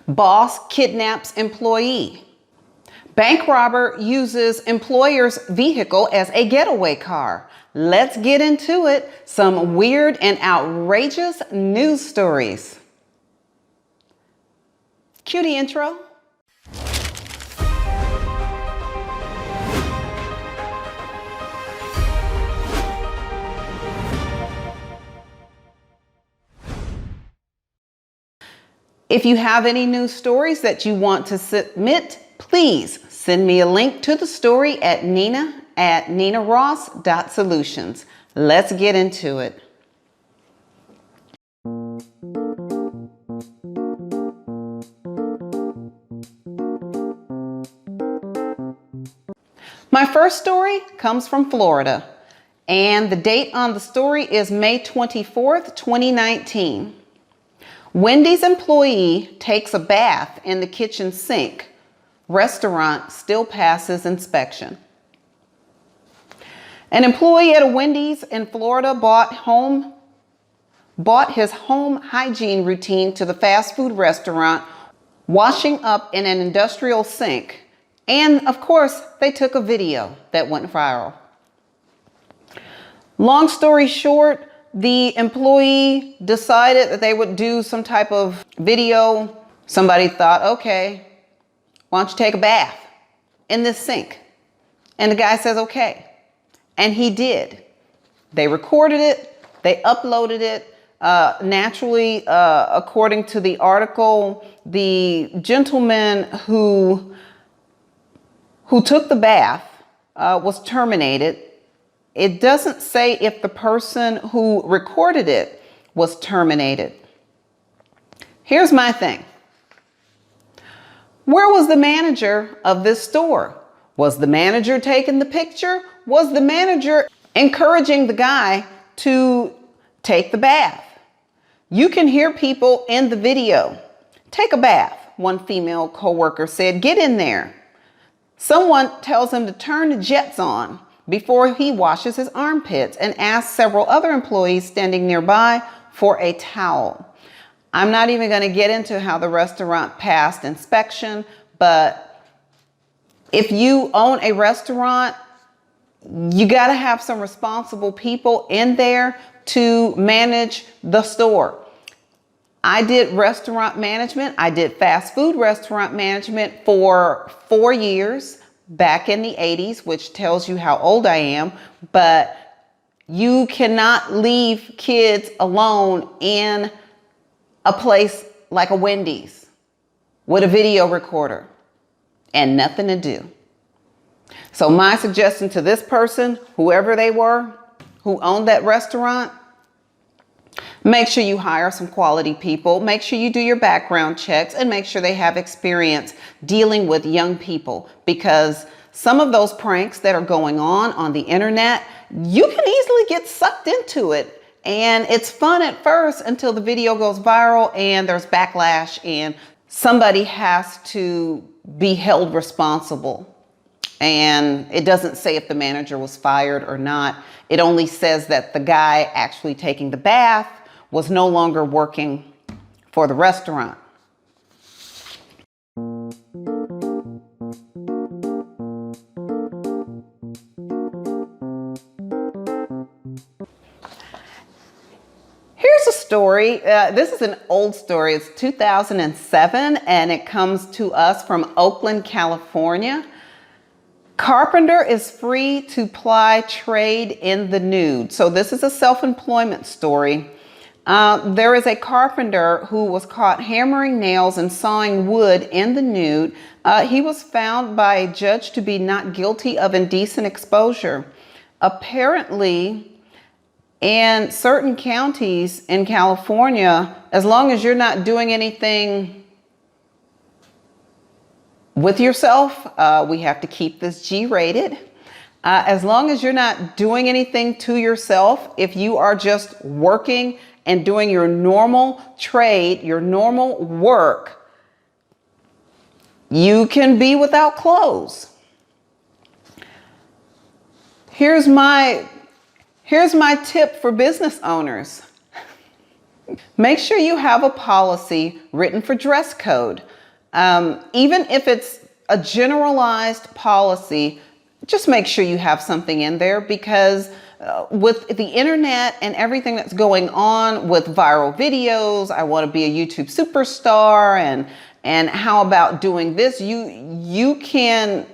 Boss kidnaps employee. Bank robber uses employer's vehicle as a getaway car. Let's get into it. Some weird and outrageous news stories. Cue the intro. If you have any news stories that you want to submit, please send me a link to the story at nina@ninaross.solutions. Let's get into it. My first story comes from Florida, and the date on the story is May 24th, 2019. Wendys employee takes a bath in the kitchen sink. Restaurant still passes inspection. An employee at a Wendys in Florida brought his home hygiene routine to the fast food restaurant, washing up in an industrial sink. And of course, they took a video that went viral. Long story short, the employee decided that they would do some type of video. Somebody thought, okay, why don't you take a bath in this sink? And the guy says, okay. And he did. They recorded it. They uploaded it. Naturally, according to the article, the gentleman who took the bath was terminated. It doesn't say if the person who recorded it was terminated. Here's my thing. Where was the manager of this store? Was the manager taking the picture? Was the manager encouraging the guy to take the bath? You can hear people in the video. Take a bath, one female coworker said. Get in there. Someone tells him to turn the jets on before he washes his armpits and asks several other employees standing nearby for a towel. I'm not even going to get into how the restaurant passed inspection, but if you own a restaurant, you got to have some responsible people in there to manage the store. I did restaurant management. I did fast food restaurant management for 4 years. Back in the 80s, which tells you how old I am, but you cannot leave kids alone in a place like a Wendys with a video recorder and nothing to do. So my suggestion to this person, whoever they were, who owned that restaurant, make sure you hire some quality people. Make sure you do your background checks and make sure they have experience dealing with young people, because some of those pranks that are going on the internet, you can easily get sucked into it. And it's fun at first until the video goes viral and there's backlash and somebody has to be held responsible. And it doesn't say if the manager was fired or not. It only says that the guy actually taking the bath was no longer working for the restaurant. Here's a story. This is an old story. It's 2007 and it comes to us from Oakland, California. Carpenter is free to ply trade in the nude. So this is a self-employment story. There is a carpenter who was caught hammering nails and sawing wood in the nude. He was found by a judge to be not guilty of indecent exposure. Apparently, in certain counties in California, as long as you're not doing anything with yourself, we have to keep this G-rated. As long as you're not doing anything to yourself, if you are just working and doing your normal trade, your normal work, you can be without clothes. Here's my tip for business owners. Make sure you have a policy written for dress code. Even if it's a generalized policy, just make sure you have something in there, because with the internet and everything that's going on with viral videos, I want to be a YouTube superstar, and how about doing this? You can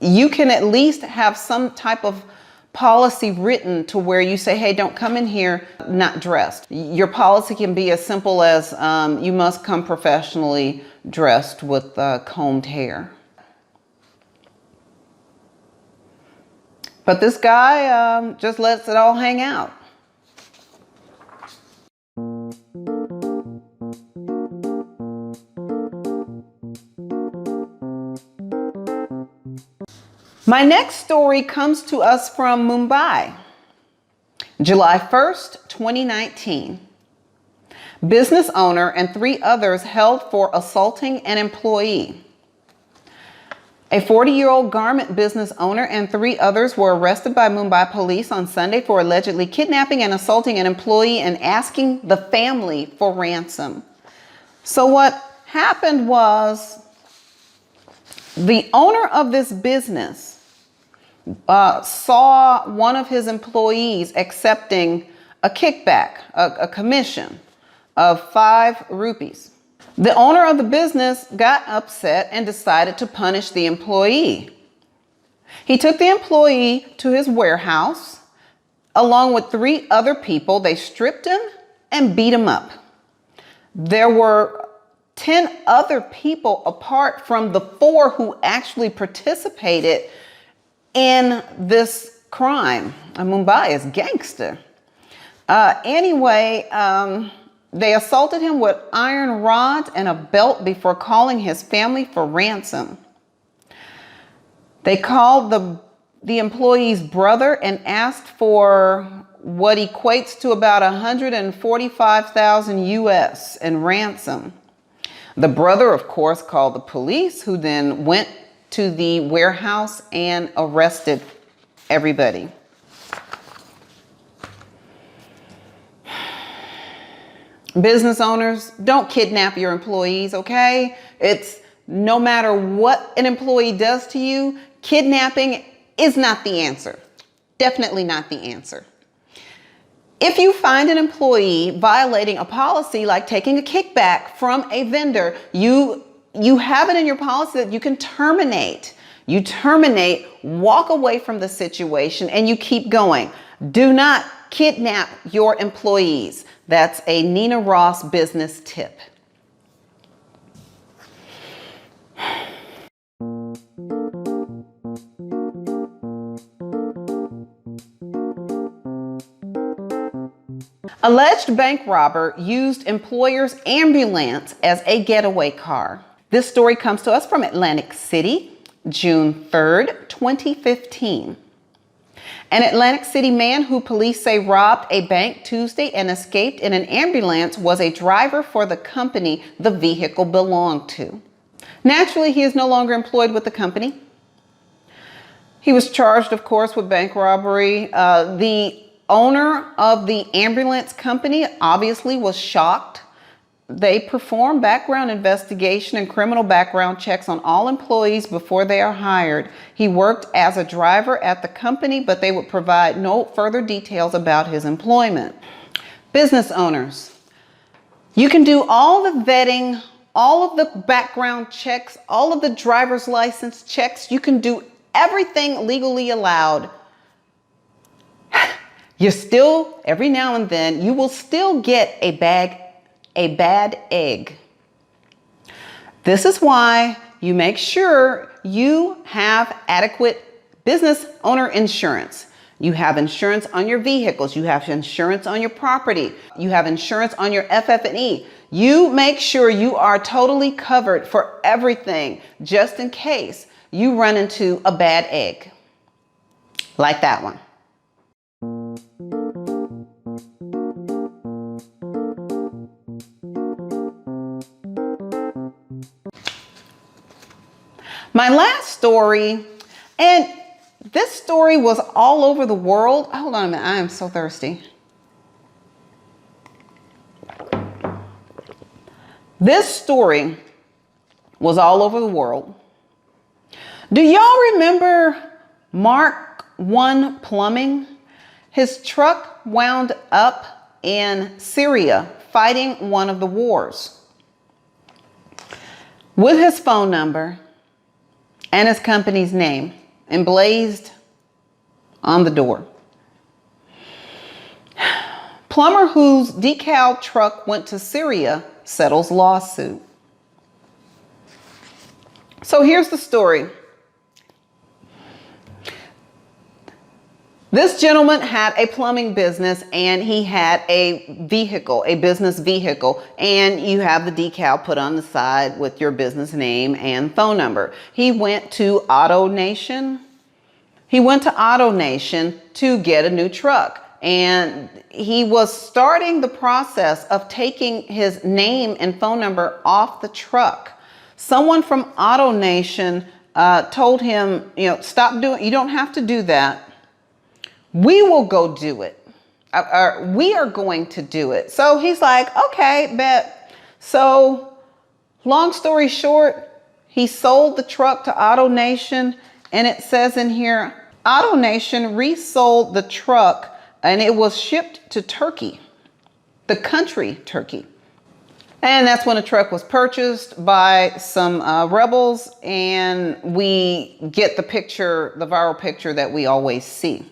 at least have some type of policy written to where you say, hey, don't come in here not dressed. Your policy can be as simple as you must come professionally dressed with combed hair. But this guy just lets it all hang out. My next story comes to us from Mumbai, July 1st, 2019. Business owner and 3 others held for assaulting an employee. A 40-year-old garment business owner and 3 others were arrested by Mumbai police on Sunday for allegedly kidnapping and assaulting an employee and asking the family for ransom. So what happened was, the owner of this business saw one of his employees accepting a kickback, a commission of 5 rupees. The owner of the business got upset and decided to punish the employee. He took the employee to his warehouse along with 3 other people. They stripped him and beat him up. There were 10 other people apart from the 4 who actually participated in this crime. Mumbai is gangster. Anyway, they assaulted him with iron rods and a belt before calling his family for ransom. They called the employee's brother and asked for what equates to about 145,000 US in ransom. The brother, of course, called the police, who then went to the warehouse and arrested everybody. Business owners, don't kidnap your employees, okay? It's no matter what an employee does to you, kidnapping is not the answer. Definitely not the answer. If you find an employee violating a policy like taking a kickback from a vendor, you have it in your policy that you can terminate. You terminate, walk away from the situation, and you keep going. Do not kidnap your employees. That's a Nina Ross business tip. Alleged bank robber used employer's ambulance as a getaway car. This story comes to us from Atlantic City, June 3rd, 2015. An Atlantic City man who police say robbed a bank Tuesday and escaped in an ambulance was a driver for the company the vehicle belonged to. Naturally, he is no longer employed with the company. He was charged, of course, with bank robbery. The owner of the ambulance company obviously was shocked. They perform background investigation and criminal background checks on all employees before they are hired. He worked as a driver at the company, but they would provide no further details about his employment. Business owners, you can do all the vetting, all of the background checks, all of the driver's license checks. You can do everything legally allowed. You're still, every now and then, you will still get a bad egg. This is why you make sure you have adequate business owner insurance. You have insurance on your vehicles. You have insurance on your property. You have insurance on your FF&E. You make sure you are totally covered for everything, just in case you run into a bad egg, like that one. My last story, and this story was all over the world. Hold on a minute, I am so thirsty. This story was all over the world. Do y'all remember Mark 1 Plumbing? His truck wound up in Syria fighting one of the wars with his phone number and his company's name emblazoned on the door. Plumber whose decal truck went to Syria settles lawsuit. So here's the story. This gentleman had a plumbing business and he had a vehicle, a business vehicle, and you have the decal put on the side with your business name and phone number. He went to AutoNation. He went to AutoNation to get a new truck, and he was starting the process of taking his name and phone number off the truck. Someone from AutoNation told him, stop doing, you don't have to do that. We will go do it. We are going to do it. So he's like, okay, bet. So long story short, he sold the truck to AutoNation, and it says in here, AutoNation resold the truck and it was shipped to Turkey, the country Turkey. And that's when the truck was purchased by some rebels, and we get the picture, the viral picture that we always see.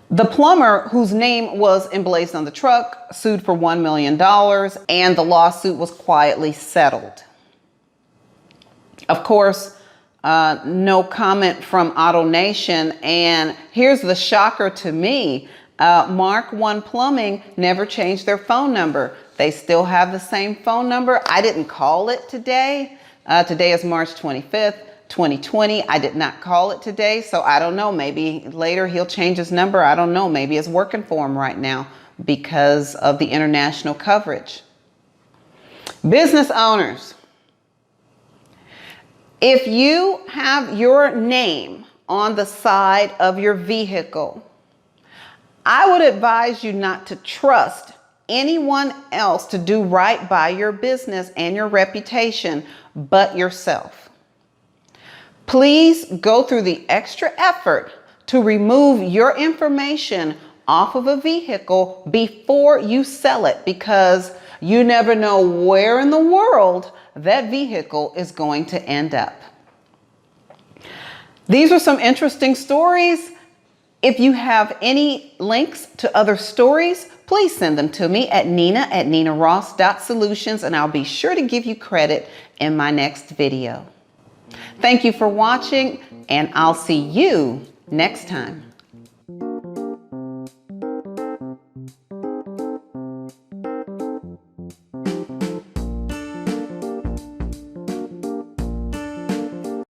The plumber, whose name was emblazoned on the truck, sued for $1 million, and the lawsuit was quietly settled. Of course, no comment from AutoNation, and here's the shocker to me. Mark 1 Plumbing never changed their phone number. They still have the same phone number. I didn't call it today. Today is March 25th. 2020. I did not call it today, so I don't know. Maybe later he'll change his number. I don't know. Maybe it's working for him right now because of the international coverage. Business owners, if you have your name on the side of your vehicle, I would advise you not to trust anyone else to do right by your business and your reputation but yourself. Please go through the extra effort to remove your information off of a vehicle before you sell it, because you never know where in the world that vehicle is going to end up. These are some interesting stories. If you have any links to other stories, please send them to me at nina@ninaross.solutions, and I'll be sure to give you credit in my next video. Thank you for watching, and I'll see you next time.